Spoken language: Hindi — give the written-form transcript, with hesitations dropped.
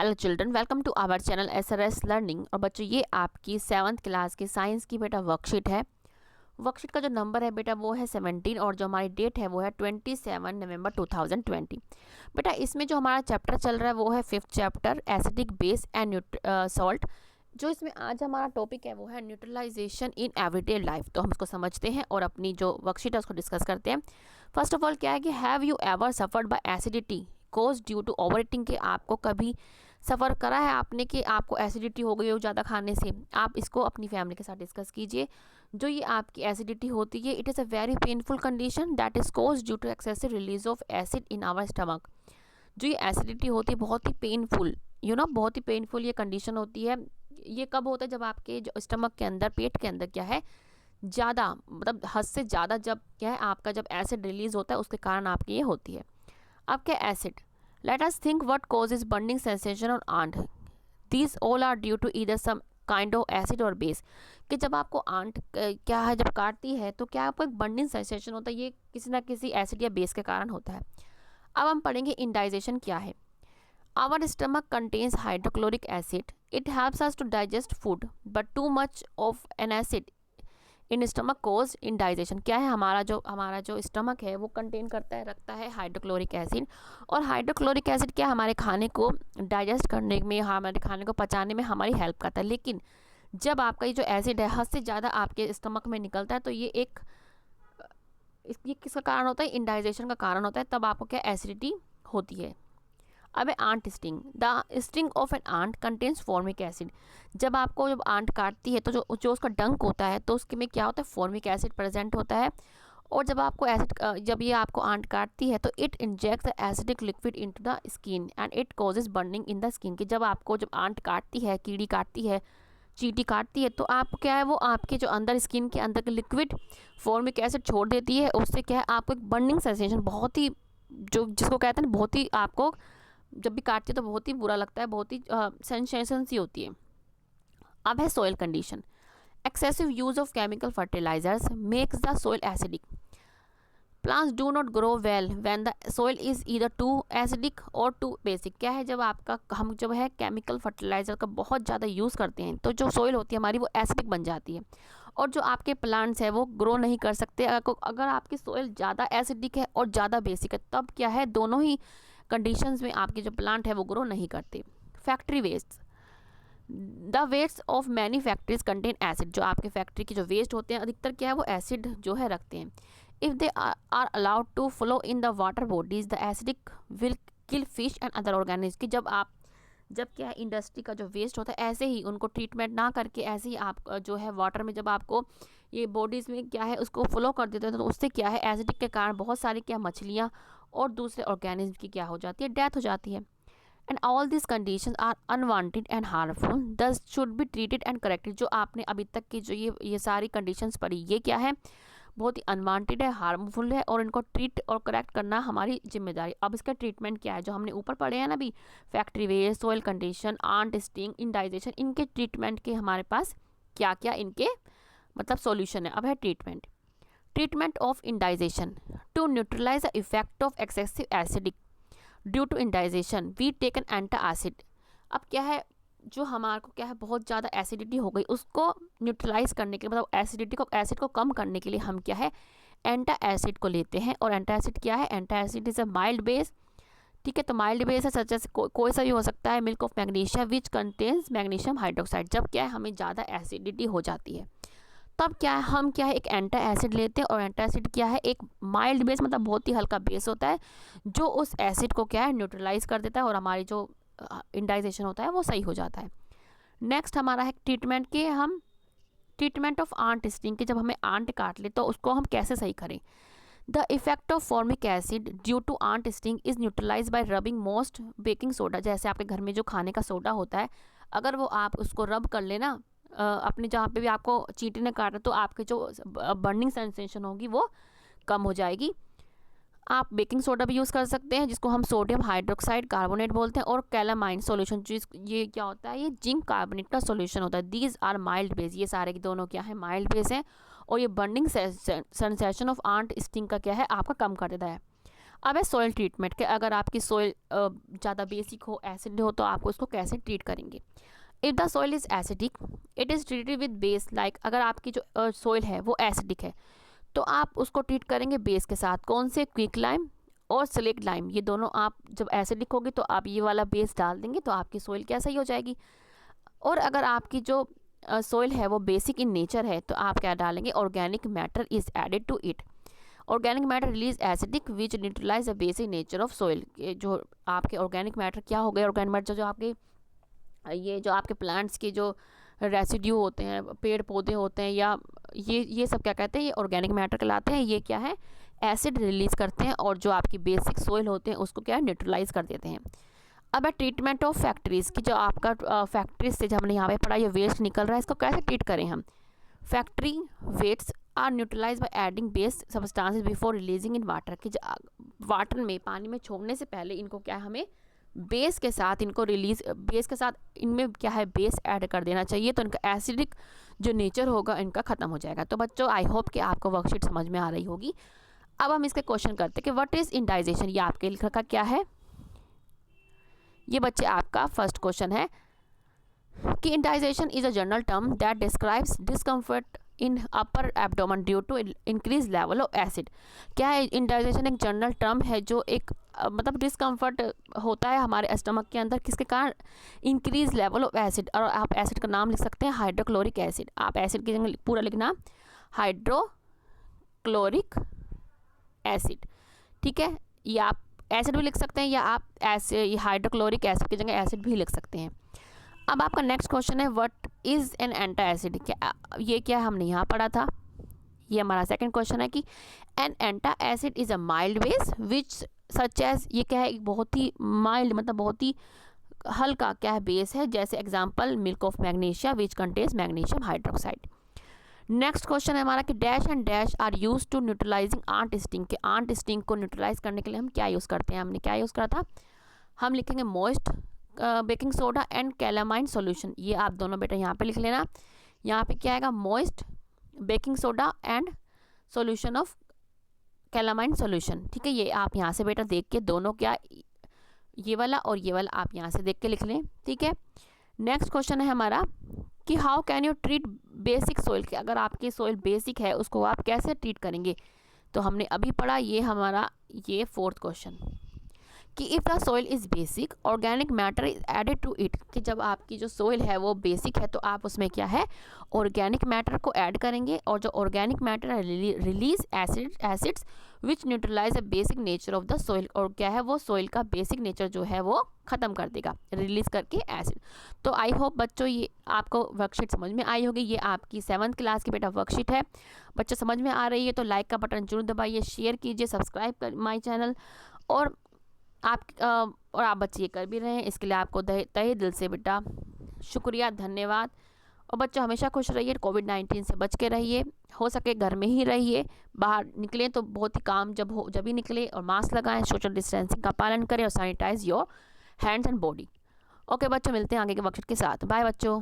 Hello children, welcome to our channel SRS learning. और बच्चों, ये आपकी 7th क्लास की साइंस की बेटा वर्कशीट है। वर्कशीट का जो नंबर है बेटा वो है 17 और जो हमारी डेट है वो है 27 नवंबर 2020। बेटा इसमें जो हमारा चैप्टर चल रहा है वो है 5th chapter acidic base and salt. जो इसमें आज हमारा टॉपिक है वो है न्यूट्रलाइजेशन इन एवरीडे लाइफ। तो हम इसको समझते हैं और अपनी जो वर्कशीट है उसको डिस्कस करते हैं। फर्स्ट ऑफ ऑल क्या है कि have you ever suffered by acidity cause due to over eating. के आपको कभी सफ़र करा है आपने कि आपको एसिडिटी हो गई हो ज़्यादा खाने से? आप इसको अपनी फैमिली के साथ डिस्कस कीजिए। जो ये आपकी एसिडिटी होती है, it is a very painful condition that is cause due to excessive release of acid in our stomach. जो ये एसिडिटी होती है बहुत ही पेनफुल, बहुत ही पेनफुल ये कंडीशन होती है। ये कब होता है? जब आपके जो स्टमक के अंदर, पेट के अंदर क्या है, ज़्यादा मतलब हद से ज़्यादा जब क्या है आपका जब एसिड रिलीज होता है उसके कारण आपकी ये होती है। अब क्या acid, let us think what causes burning sensation on ant. These all are due to either some kind of acid or base. कि जब आपको आंट क्या है जब काटती है तो क्या आपको एक बर्निंग सेंसेशन होता है, ये किसी ना किसी एसिड या बेस के कारण होता है। अब हम पढ़ेंगे इंडाइजेशन क्या है। Our stomach contains hydrochloric acid, it helps us to digest food but too much of an acid in stomach cause indigestion. क्या है, हमारा जो स्टमक है वो कंटेन रखता है हाइड्रोक्लोरिक एसिड। और हाइड्रोक्लोरिक एसिड क्या हमारे खाने को डाइजेस्ट करने में, हमारे खाने को पचाने में हमारी हेल्प करता है। लेकिन जब आपका ये जो एसिड है हद से ज़्यादा आपके स्टमक में निकलता है तो ये किसका कारण होता है? इंडाइजेशन का कारण होता है। तब आपको क्या एसिडिटी होती है। अब है ant sting. The sting of an ant contains formic acid. जब आंट काटती है तो जो उसका डंक होता है तो उसके में क्या होता है? फॉर्मिक एसिड प्रेजेंट होता है। और जब ये आपको आंट काटती है तो it injects the acidic liquid into the skin and it causes burning in the skin. कि जब आंट काटती है, कीड़ी काटती है, चींटी काटती है तो आप क्या है वो आपके जो अंदर स्किन के अंदर के लिक्विड फॉर्मिक एसिड छोड़ देती है। उससे क्या है आपको एक बर्निंग सेंसेशन, बहुत ही जिसको कहते हैं बहुत ही आपको जब भी काटती है तो बहुत ही बुरा लगता है, बहुत ही सेंसेशन सी होती है। अब है soil condition. Excessive use of chemical fertilisers makes the soil acidic. Plants do not grow well when the soil is either too acidic और टू बेसिक। क्या है, जब हम जब है केमिकल फर्टिलाइजर का बहुत ज़्यादा यूज़ करते हैं तो जो सॉइल होती है हमारी वो एसिडिक बन जाती है और जो आपके प्लांट्स है वो ग्रो नहीं कर सकते। अगर आपकी सॉइल ज़्यादा एसिडिक है और ज़्यादा बेसिक है तब क्या है, दोनों ही कंडीशंस में आपके जो प्लांट है वो ग्रो नहीं करते। Factory waste, the waste of many factories contain acid. जो आपके फैक्ट्री के जो वेस्ट होते हैं अधिकतर क्या है वो एसिड जो है रखते हैं। If they are allowed to flow in the water bodies the acidic will kill fish and other organism. कि जब क्या है इंडस्ट्री का जो वेस्ट होता है ऐसे ही उनको ट्रीटमेंट ना करके ऐसे ही आप जो है वाटर में जब आपको ये बॉडीज़ में क्या है उसको फ्लो कर देते हैं तो उससे क्या है एसिडिक के कारण बहुत सारी क्या मछलियाँ और दूसरे ऑर्गेनिज्म की क्या हो जाती है, डेथ हो जाती है। And all this condition are unwanted and harmful thus should be treated and corrected. जो आपने अभी तक की जो ये सारी कंडीशंस पढ़ी ये क्या है, बहुत ही अनवांटेड है, हार्मफुल है और इनको ट्रीट और करेक्ट करना हमारी जिम्मेदारी। अब इसका ट्रीटमेंट क्या है, जो हमने ऊपर पढ़े हैं ना अभी, factory waste, soil condition, ant sting, indigestion, इनके ट्रीटमेंट के हमारे पास क्या क्या इनके मतलब सॉल्यूशन है। अब है treatment of indigestion. To neutralize the effect of excessive acidic due to indigestion we take an antacid. अब क्या है, जो हमारे को क्या है बहुत ज़्यादा एसिडिटी हो गई उसको न्यूट्रलाइज करने के लिए, मतलब एसिड को कम करने के लिए हम क्या है एंटा एसिड को लेते हैं। और एंटा एसिड क्या है, antacid is a mild base. ठीक है, तो माइल्ड बेस है सच कोई सा भी हो सकता है। Milk of magnesia which contains magnesium hydroxide. जब क्या है हमें ज़्यादा एसिडिटी हो जाती है तब क्या है हम क्या है एक एंटा एसिड लेते हैं। और एंटा एसिड क्या है एक माइल्ड बेस, मतलब बहुत ही हल्का बेस होता है जो उस एसिड को क्या है न्यूट्रलाइज कर देता है और हमारी जो इंडाइजेशन होता है वो सही हो जाता है। नेक्स्ट हमारा है ट्रीटमेंट ऑफ आंट स्टिंग। कि जब हमें आंट काट ले तो उसको हम कैसे सही करें। The effect of formic acid due to ant sting is neutralize by rubbing most baking soda. जैसे आपके घर में जो खाने का सोडा होता है अगर वो आप उसको रब कर लेना अपने जहाँ पे भी आपको चींटी ने काटा तो आपके जो बर्निंग सेंसेशन होगी वो कम हो जाएगी। आप बेकिंग सोडा भी यूज़ कर सकते हैं जिसको हम सोडियम हाइड्रोक्साइड कार्बोनेट बोलते हैं। और कैलामाइन सॉल्यूशन, ये क्या होता है, ये जिंक कार्बोनेट का सॉल्यूशन होता है। These are mild base. ये सारे के दोनों क्या है माइल्ड बेस हैं और ये burning sensation of ant sting का क्या है आपका कम कर देता है। अब है सॉइल ट्रीटमेंट के, अगर आपकी सॉइल ज़्यादा बेसिक हो, एसिड हो, तो आप उसको कैसे ट्रीट करेंगे। If the soil is acidic it is treated with base, like अगर आपकी जो सॉइल है वो एसिडिक है तो आप उसको ट्रीट करेंगे बेस के साथ। कौन से, क्विक लाइम और स्लेक्ट लाइम, ये दोनों आप जब एसिडिक होगी तो आप ये वाला बेस डाल देंगे तो आपकी सॉइल क्या सही हो जाएगी। और अगर आपकी जो सॉइल है वो बेसिक इन नेचर है तो आप क्या डालेंगे, organic matter is added to it. Organic matter release acidic which neutralize the basic nature of soil. जो आपके ऑर्गेनिक मैटर क्या हो गए, ऑर्गेनिक मैटर जो आपके ये जो आपके प्लांट्स के जो रेसिड्यू होते हैं, पेड़ पौधे होते हैं, या ये सब क्या कहते हैं, ये ऑर्गेनिक मैटर कहलाते हैं। ये क्या है, एसिड रिलीज़ करते हैं और जो आपकी बेसिक सॉइल होते हैं उसको क्या है, न्यूट्रलाइज कर देते हैं। अब है ट्रीटमेंट ऑफ फैक्ट्रीज़ की, जो आपका फैक्ट्रीज से जो हमने यहाँ पे पढ़ा ये वेस्ट निकल रहा है, इसको कैसे ट्रीट करें हम। Factory wastes are neutralize by adding base substances before releasing in water, कि वाटर में, पानी में छोड़ने से पहले इनको क्या है, हमें बेस के साथ इनको रिलीज, बेस के साथ इनमें क्या है, बेस ऐड कर देना चाहिए, तो इनका एसिडिक जो नेचर होगा इनका ख़त्म हो जाएगा। तो बच्चों आई होप कि आपको वर्कशीट समझ में आ रही होगी। अब हम इसके क्वेश्चन करते हैं कि व्हाट इज़ इंडाइजेशन, ये आपके लिख रखा क्या है। ये बच्चे आपका फर्स्ट क्वेश्चन है कि indigestion is a general term that describes discomfort in upper abdomen due to increase level of acid. क्या है, इंडाइजेशन एक जनरल टर्म है जो एक मतलब डिस्कम्फर्ट होता है हमारे स्टमक के अंदर, किसके कारण, इंक्रीज लेवल ऑफ एसिड। और आप एसिड का नाम लिख सकते हैं हाइड्रोक्लोरिक एसिड, आप एसिड की जगह पूरा लिखना हाइड्रोक्लोरिक एसिड, ठीक है। ये आप एसिड भी लिख सकते हैं या आप ऐसे हाइड्रोक्लोरिक एसिड की जगह एसिड भी लिख सकते हैं। अब आपका नेक्स्ट क्वेश्चन है what is an antacid, क्या ये क्या हमने यहाँ पढ़ा था। ये हमारा सेकंड क्वेश्चन है कि an antacid is a mild base which such as, ये क्या है, एक बहुत ही माइल्ड मतलब बहुत ही हल्का क्या है बेस है, जैसे example milk of magnesia which contains magnesium hydroxide. Next question है हमारा कि dash and dash are use to neutralizing ant sting, के आंट स्टिंग को न्यूट्रलाइज करने के लिए हम क्या यूज़ करते हैं, हमने क्या यूज़ करा था, हम लिखेंगे moist baking soda and calamine solution. ये आप दोनों बेटा यहाँ पे लिख लेना। यहाँ पे क्या आएगा, moist baking soda and solution of calamine solution, ठीक है। ये आप यहाँ से बेटा देख के दोनों क्या, ये वाला और ये वाला आप यहाँ से देख के लिख लें, ठीक है। नेक्स्ट क्वेश्चन है हमारा कि how can you treat basic soil, के अगर आपकी सॉइल बेसिक है उसको आप कैसे ट्रीट करेंगे, तो हमने अभी पढ़ा ये हमारा ये फोर्थ क्वेश्चन कि if the soil is basic organic matter is added to it, कि जब आपकी जो सॉइल है वो बेसिक है तो आप उसमें क्या है, ऑर्गेनिक मैटर को ऐड करेंगे, और जो ऑर्गेनिक मैटर है release acids which neutralize the basic nature of the soil, और क्या है वो सॉइल का बेसिक नेचर जो है वो ख़त्म कर देगा रिलीज करके एसिड। तो आई होप बच्चों ये आपको वर्कशीट समझ में आई होगी। ये आपकी 7th क्लास की बेटा वर्कशीट है। बच्चों समझ में आ रही है तो लाइक का बटन जरूर दबाइए, शेयर कीजिए, सब्सक्राइब कर माई चैनल, और आप बच्चे ये कर भी रहे हैं, इसके लिए आपको तहे दिल से बेटा शुक्रिया, धन्यवाद। और बच्चों हमेशा खुश रहिए, कोविड-19 से बच के रहिए, हो सके घर में ही रहिए, बाहर निकलें तो बहुत ही काम जब ही निकले, और मास्क लगाएं, सोशल डिस्टेंसिंग का पालन करें और sanitize your hands and body. Okay बच्चों, मिलते हैं आगे के वर्कशीट के साथ। बाय बच्चों।